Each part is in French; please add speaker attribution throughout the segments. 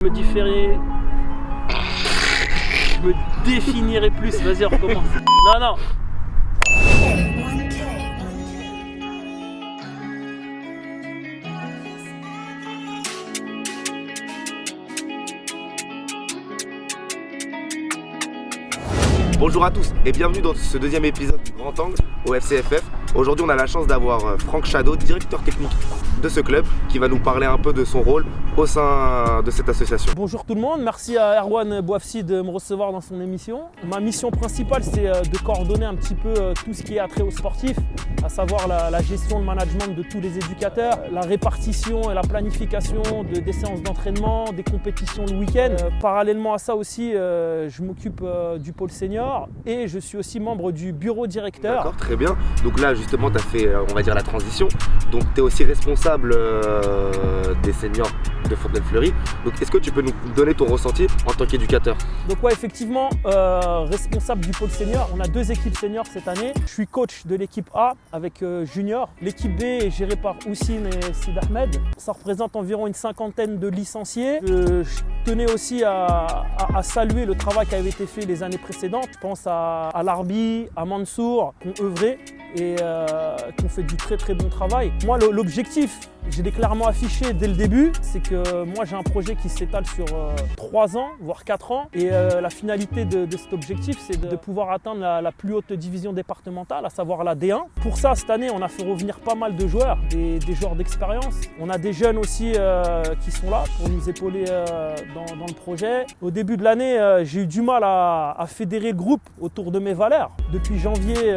Speaker 1: Je me différerai. Je me définirai plus. Vas-y, on recommence. Non.
Speaker 2: Bonjour à tous et bienvenue dans ce deuxième épisode du Grand Angle au FCFF. Aujourd'hui on a la chance d'avoir Franck Chadeau, directeur technique de ce club, qui va nous parler un peu de son rôle au sein de cette association.
Speaker 1: Bonjour tout le monde, merci à Erwan Bouafsi de me recevoir dans son émission. Ma mission principale c'est de coordonner un petit peu tout ce qui est attrait aux sportifs, à savoir la gestion, le management de tous les éducateurs, la répartition et la planification des séances d'entraînement, des compétitions le week-end. Parallèlement à ça aussi, je m'occupe du pôle senior et je suis aussi membre du bureau directeur.
Speaker 2: D'accord, très bien. Donc là justement tu as fait, on va dire, la transition. Donc tu es aussi responsable des seniors de Fontaine-Fleury. Donc est-ce que tu peux nous donner ton ressenti en tant qu'éducateur?
Speaker 1: Donc ouais, effectivement, responsable du pôle senior. On a 2 équipes seniors cette année. Je suis coach de l'équipe A avec Junior. L'équipe B est gérée par Houssine et Sid Ahmed. Ça représente environ une 50aine de licenciés. Je tenais aussi à saluer le travail qui avait été fait les années précédentes. Je pense à Larbi, à Mansour, qui ont œuvré et qui ont fait du très bon travail. Moi, l'objectif, je l'ai clairement affiché dès le début, c'est que moi j'ai un projet qui s'étale sur 3 ans, voire 4 ans. Et la finalité de cet objectif, c'est de pouvoir atteindre la plus haute division départementale, à savoir la D1. Pour ça, cette année, on a fait revenir pas mal de joueurs, des joueurs d'expérience. On a des jeunes aussi qui sont là pour nous épauler dans le projet. Au début de l'année, j'ai eu du mal à fédérer le groupe autour de mes valeurs. Depuis janvier,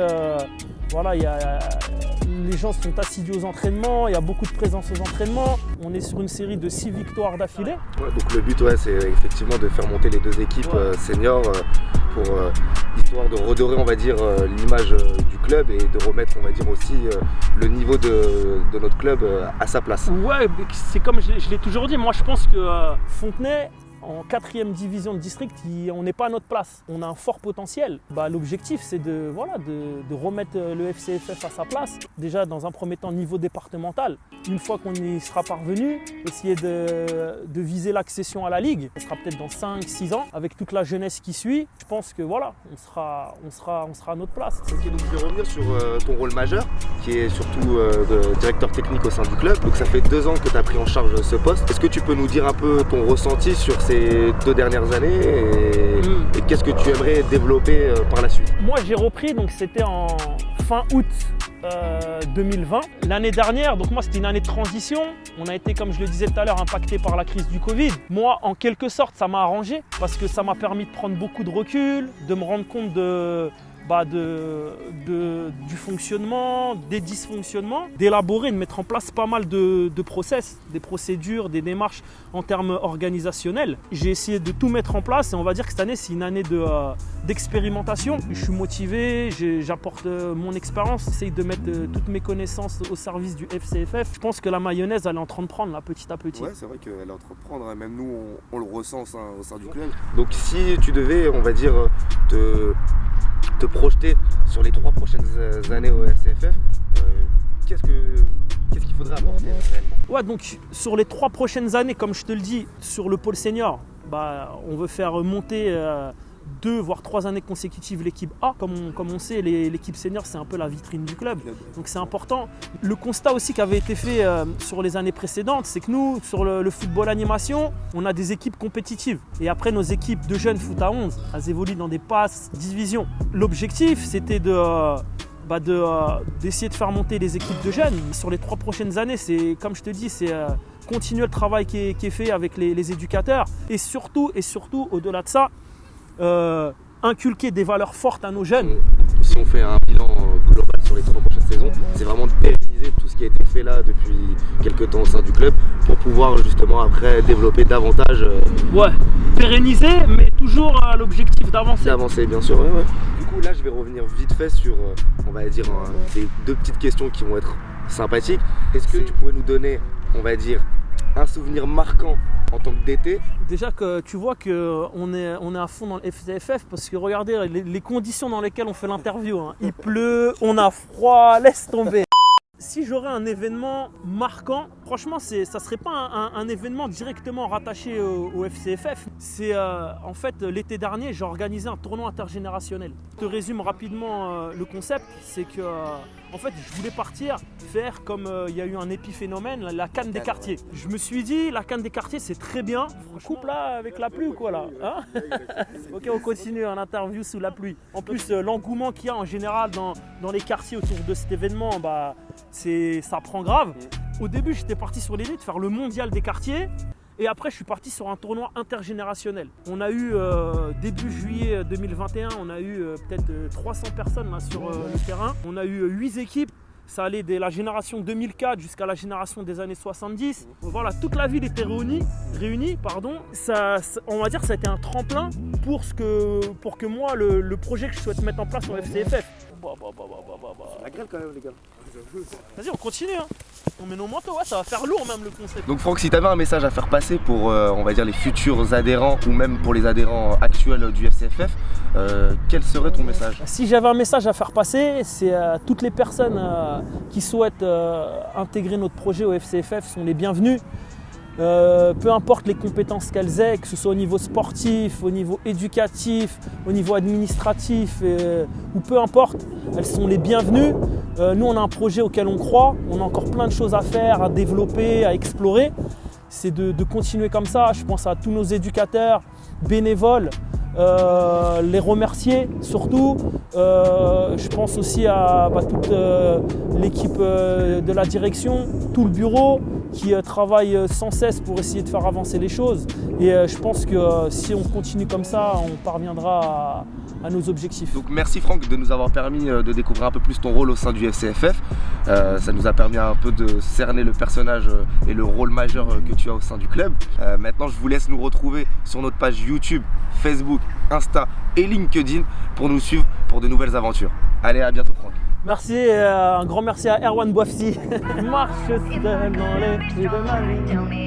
Speaker 1: voilà, les gens sont assidus aux entraînements, il y a beaucoup de présence aux entraînements. On est sur une série de 6 victoires d'affilée.
Speaker 2: Ouais, donc le but, c'est effectivement de faire monter les 2 équipes seniors pour histoire de redorer, on va dire, l'image du club et de remettre, on va dire, aussi le niveau de notre club à sa place.
Speaker 1: Ouais, c'est comme je l'ai toujours dit, moi je pense que Fontenay, en 4e division de district, on n'est pas à notre place. On a un fort potentiel. L'objectif, c'est de remettre le FCFF à sa place. Déjà, dans un premier temps, niveau départemental. Une fois qu'on y sera parvenu, essayer de viser l'accession à la Ligue. Ce sera peut-être dans 5-6 ans, avec toute la jeunesse qui suit. Je pense que voilà, on sera à notre place.
Speaker 2: Ok, donc je vais revenir sur ton rôle majeur, qui est surtout de directeur technique au sein du club. Donc ça fait 2 ans que tu as pris en charge ce poste. Est-ce que tu peux nous dire un peu ton ressenti sur ces 2 dernières années et qu'est-ce que tu aimerais développer par la suite?
Speaker 1: Moi j'ai repris, donc c'était en fin août 2020. L'année dernière, donc moi c'était une année de transition. On a été, comme je le disais tout à l'heure, impacté par la crise du Covid. Moi, en quelque sorte, ça m'a arrangé parce que ça m'a permis de prendre beaucoup de recul, de me rendre compte du fonctionnement, des dysfonctionnements, d'élaborer, de mettre en place pas mal de process, des procédures, des démarches en termes organisationnels. J'ai essayé de tout mettre en place et on va dire que cette année, c'est une année d'expérimentation. Je suis motivé, j'apporte mon expérience, j'essaye de mettre toutes mes connaissances au service du FCFF. Je pense que la mayonnaise, elle est en train de prendre là, petit à petit.
Speaker 2: Ouais, c'est vrai qu'elle est en train de prendre, hein. Même nous, on le ressent au sein du club. Donc si tu devais, on va dire, te projeter sur les 3 prochaines années au FCFF, qu'est-ce qu'il faudrait apporter réellement?
Speaker 1: Ouais, donc sur les 3 prochaines années, comme je te le dis, sur le pôle senior, on veut faire monter 2 voire 3 années consécutives l'équipe A. Comme on sait, l'équipe senior, c'est un peu la vitrine du club. Donc c'est important. Le constat aussi qui avait été fait sur les années précédentes, c'est que nous, sur le football animation, on a des équipes compétitives. Et après, nos équipes de jeunes foot à 11, elles évoluent dans des passes divisions. L'objectif, c'était d'essayer de faire monter les équipes de jeunes. Sur les 3 prochaines années, c'est, comme je te dis, c'est continuer le travail qui est fait avec les éducateurs. Et surtout, au-delà de ça, inculquer des valeurs fortes à nos jeunes.
Speaker 2: Si on fait un bilan global sur les 3 prochaines saisons, c'est vraiment de pérenniser tout ce qui a été fait là depuis quelques temps au sein du club pour pouvoir justement après développer davantage.
Speaker 1: Ouais, pérenniser, mais toujours à l'objectif d'avancer.
Speaker 2: D'avancer, bien sûr, ouais. Du coup, là, je vais revenir vite fait sur, on va dire, des 2 petites questions qui vont être sympathiques. Est-ce que tu pourrais nous donner, on va dire, un souvenir marquant en tant que DT?
Speaker 1: Déjà que tu vois qu'on est à fond dans le FCFF parce que regardez les conditions dans lesquelles on fait l'interview. Il pleut, on a froid, laisse tomber. Si j'aurais un événement marquant, franchement, ça ne serait pas un événement directement rattaché au FCFF. C'est en fait l'été dernier, j'ai organisé un tournoi intergénérationnel. Je te résume rapidement le concept, c'est que en fait, je voulais partir faire comme il y a eu un épiphénomène, la CAN des quartiers. Je me suis dit, la CAN des quartiers, c'est très bien. On coupe là avec la pluie ou quoi là, hein? Ok, on continue en interview sous la pluie. En plus, l'engouement qu'il y a en général dans les quartiers autour de cet événement, bah, ça prend grave. Au début, j'étais parti sur l'idée de faire le mondial des quartiers. Et après, je suis parti sur un tournoi intergénérationnel. On a eu, début juillet 2021, on a eu peut-être 300 personnes là, sur le terrain. On a eu 8 équipes. Ça allait de la génération 2004 jusqu'à la génération des années 70. Voilà, toute la ville était réunie. On va dire que ça a été un tremplin pour que moi, le projet que je souhaite mettre en place au FCFF.
Speaker 2: La grêle quand même, les gars.
Speaker 1: Vas-y, on continue. Hein. On met nos manteaux, ouais, ça va faire lourd même le concept.
Speaker 2: Donc Franck, si tu avais un message à faire passer pour, on va dire, les futurs adhérents ou même pour les adhérents actuels du FCFF, quel serait ton message?
Speaker 1: Si j'avais un message à faire passer, c'est toutes les personnes qui souhaitent intégrer notre projet au FCFF sont les bienvenues. Peu importe les compétences qu'elles aient, que ce soit au niveau sportif, au niveau éducatif, au niveau administratif, ou peu importe, elles sont les bienvenues. Nous, on a un projet auquel on croit, on a encore plein de choses à faire, à développer, à explorer. C'est de continuer comme ça. Je pense à tous nos éducateurs, bénévoles, les remercier surtout. Je pense aussi à toute l'équipe de la direction, tout le bureau qui travaille sans cesse pour essayer de faire avancer les choses. Et je pense que si on continue comme ça, on parviendra à nos objectifs.
Speaker 2: Donc merci Franck de nous avoir permis de découvrir un peu plus ton rôle au sein du FCFF. Ça nous a permis un peu de cerner le personnage et le rôle majeur que tu as au sein du club. Maintenant, je vous laisse nous retrouver sur notre page YouTube, Facebook, Insta et LinkedIn pour nous suivre pour de nouvelles aventures. Allez, à bientôt Franck.
Speaker 1: Merci, un grand merci à Erwan Bouafsi. Marche seul dans les rues de ma vie.